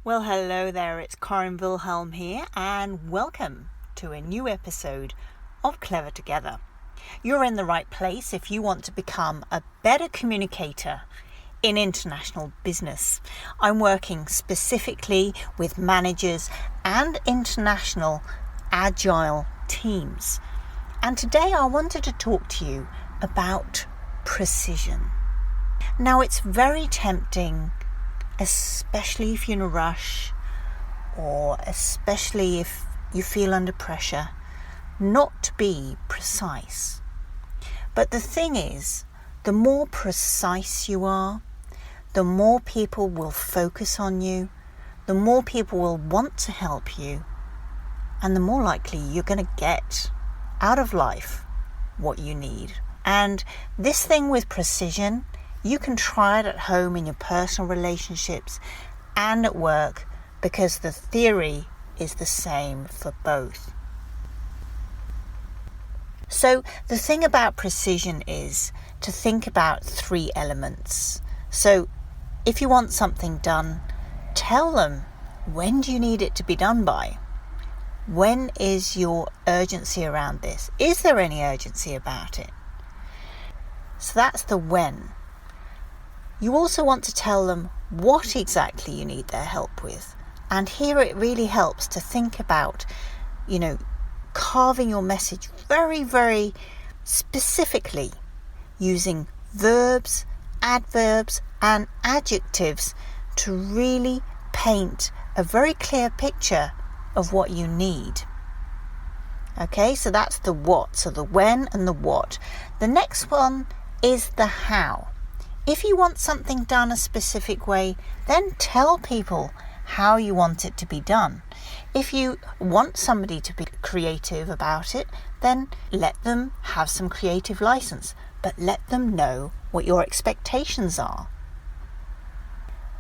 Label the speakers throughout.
Speaker 1: Well, hello there, it's Corinne Wilhelm here, and welcome to a new episode of Clever Together. You're in the right place if you want to become a better communicator in international business. I'm working specifically with managers and international agile teams. And today I wanted to talk to you about precision. Now, it's very tempting, especially if you're in a rush or especially if you feel under pressure, not to be precise. But the thing is, the more precise you are, the more people will focus on you, the more people will want to help you, and the more likely you're going to get out of life what you need. And this thing with precision, you can try it at home in your personal relationships and at work, because the theory is the same for both. So the thing about precision is to think about 3 elements. So if you want something done, tell them, when do you need it to be done by? When is your urgency around this? Is there any urgency about it? So that's the when. You also want to tell them what exactly you need their help with. And here it really helps to think about, carving your message very, very specifically using verbs, adverbs, and adjectives to really paint a very clear picture of what you need. Okay, so that's the what, so the when and the what. The next one is the how. If you want something done a specific way, then tell people how you want it to be done. If you want somebody to be creative about it, then let them have some creative license, but let them know what your expectations are.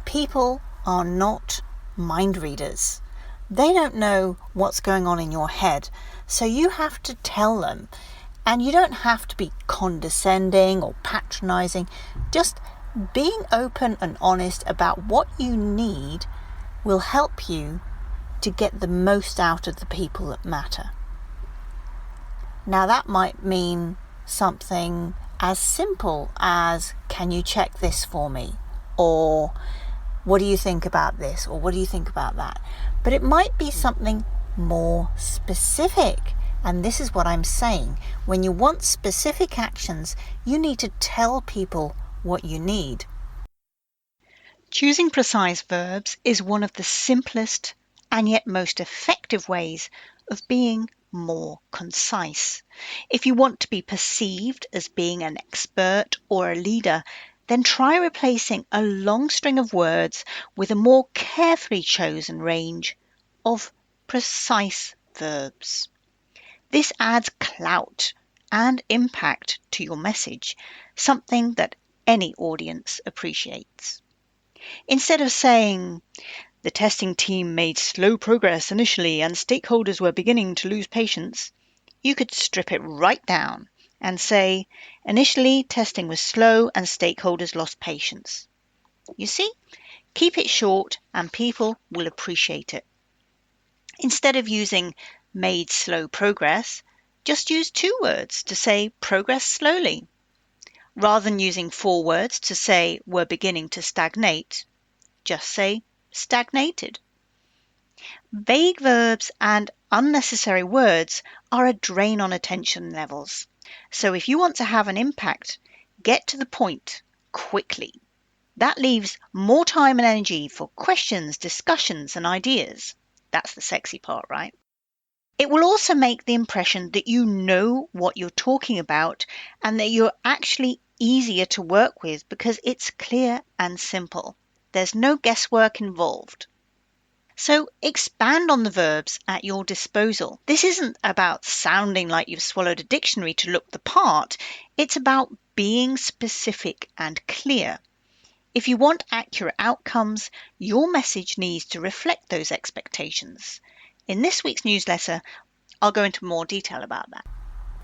Speaker 1: People are not mind readers. They don't know what's going on in your head, so you have to tell them. And you don't have to be condescending or patronizing. Just being open and honest about what you need will help you to get the most out of the people that matter. Now, that might mean something as simple as, can you check this for me? Or what do you think about this? Or what do you think about that? But it might be something more specific. And this is what I'm saying. When you want specific actions, you need to tell people what you need. Choosing precise verbs is one of the simplest and yet most effective ways of being more concise. If you want to be perceived as being an expert or a leader, then try replacing a long string of words with a more carefully chosen range of precise verbs. This adds clout and impact to your message, something that any audience appreciates. Instead of saying, the testing team made slow progress initially and stakeholders were beginning to lose patience, you could strip it right down and say, initially testing was slow and stakeholders lost patience. You see, keep it short and people will appreciate it. Instead of using made slow progress, just use 2 words to say progress slowly. Rather than using 4 words to say we're beginning to stagnate, just say stagnated. Vague verbs and unnecessary words are a drain on attention levels. So if you want to have an impact, get to the point quickly. That leaves more time and energy for questions, discussions, and ideas. That's the sexy part, right? It will also make the impression that you know what you're talking about and that you're actually easier to work with because it's clear and simple. There's no guesswork involved. So expand on the verbs at your disposal. This isn't about sounding like you've swallowed a dictionary to look the part. It's about being specific and clear. If you want accurate outcomes, your message needs to reflect those expectations. In this week's newsletter, I'll go into more detail about that.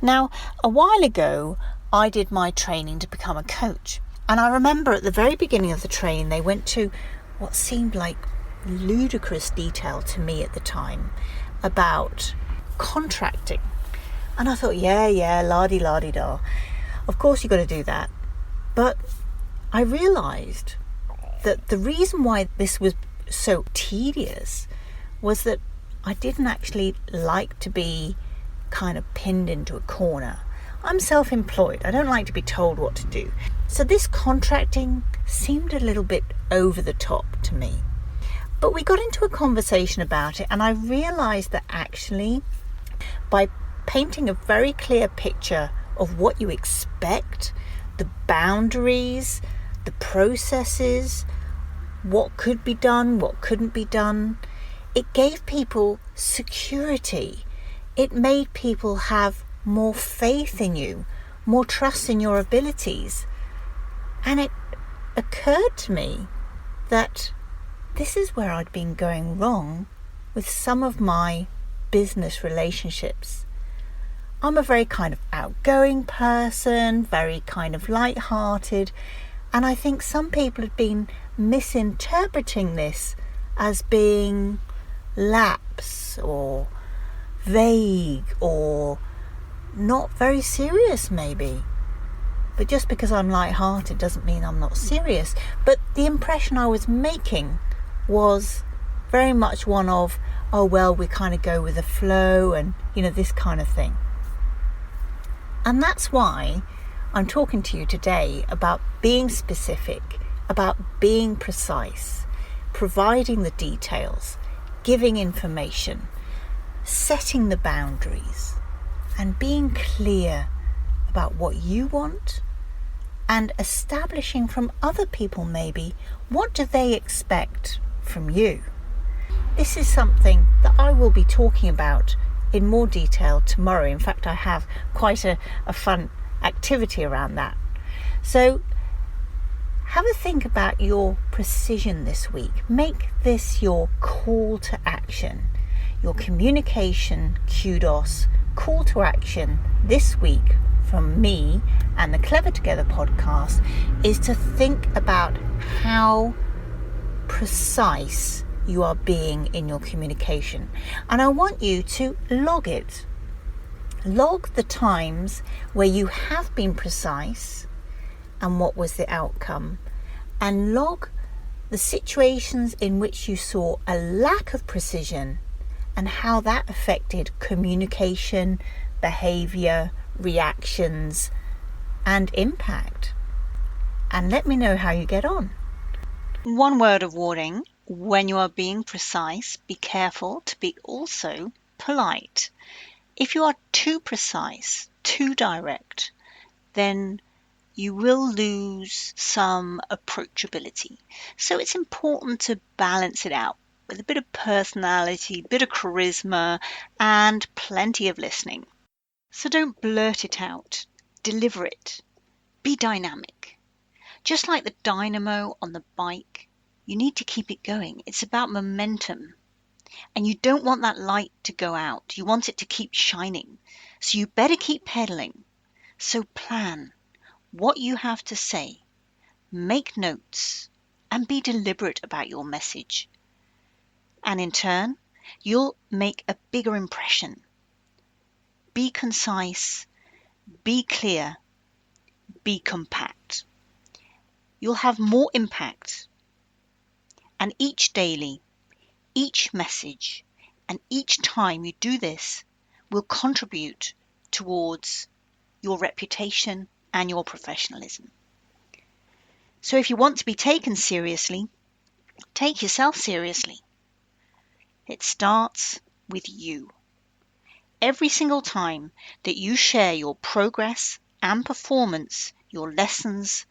Speaker 1: Now, a while ago, I did my training to become a coach. And I remember at the very beginning of the training, they went to what seemed like
Speaker 2: ludicrous detail to me at the time about contracting. And I thought, yeah, la-di-la-di-da. Of course you've got to do that. But I realised that the reason why this was so tedious was that I didn't actually like to be kind of pinned into a corner. I'm self-employed. I don't like to be told what to do. So this contracting seemed a little bit over the top to me. But we got into a conversation about it, and I realised that actually by painting a very clear picture of what you expect, the boundaries, the processes, what could be done, what couldn't be done, it gave people security. It made people have more faith in you, more trust in your abilities. And it occurred to me that this is where I'd been going wrong with some of my business relationships. I'm a very kind of outgoing person, very kind of light-hearted, and I think some people have been misinterpreting this as being lapse or vague or not very serious maybe. But just because I'm light-hearted doesn't mean I'm not serious. But the impression I was making was very much one of, oh well, we kind of go with the flow and, this kind of thing. And that's why I'm talking to you today about being specific, about being precise, providing the details, giving information, setting the boundaries, and being clear about what you want and establishing from other people maybe what do they expect from you. This is something that I will be talking about in more detail tomorrow. In fact, I have quite a fun activity around that. So have a think about your precision this week. Make this your call to action, your communication kudos call to action this week from me and the Clever Together podcast is to think about how precise you are being in your communication. And I want you to log it. Log the times where you have been precise and what was the outcome. And log the situations in which you saw a lack of precision and how that affected communication, behaviour, reactions, and impact. And let me know how you get on.
Speaker 1: One word of warning: when you are being precise, be careful to be also polite. If you are too precise, too direct, then you will lose some approachability. So it's important to balance it out with a bit of personality, a bit of charisma, and plenty of listening. So don't blurt it out, deliver it, be dynamic. Just like the dynamo on the bike, you need to keep it going. It's about momentum. And you don't want that light to go out. You want it to keep shining. So you better keep pedaling. So plan what you have to say, make notes, and be deliberate about your message. And in turn, you'll make a bigger impression. Be concise, be clear, be compact. You'll have more impact. And each daily, each message, and each time you do this will contribute towards your reputation and your professionalism. So if you want to be taken seriously, take yourself seriously. It starts with you. Every single time that you share your progress and performance, your lessons,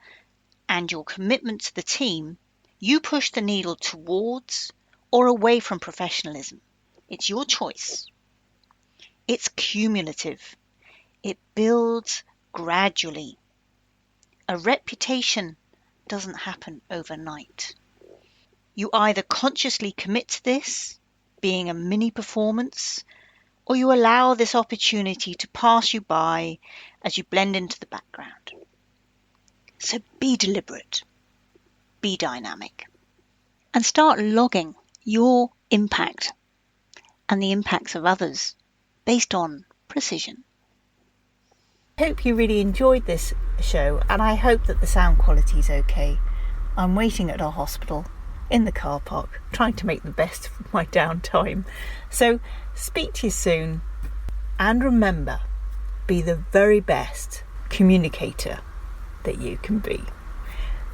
Speaker 1: and your commitment to the team, you push the needle towards or away from professionalism. It's your choice. It's cumulative. It builds gradually. A reputation doesn't happen overnight. You either consciously commit to this, being a mini performance, or you allow this opportunity to pass you by as you blend into the background. So be deliberate, be dynamic, and start logging your impact and the impacts of others based on precision.
Speaker 2: I hope you really enjoyed this show, and I hope that the sound quality is okay. I'm waiting at our hospital in the car park, trying to make the best of my downtime. So speak to you soon, and remember, be the very best communicator that you can be.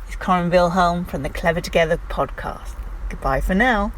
Speaker 2: It's Corinne Wilhelm from the Clever Together podcast. Goodbye for now.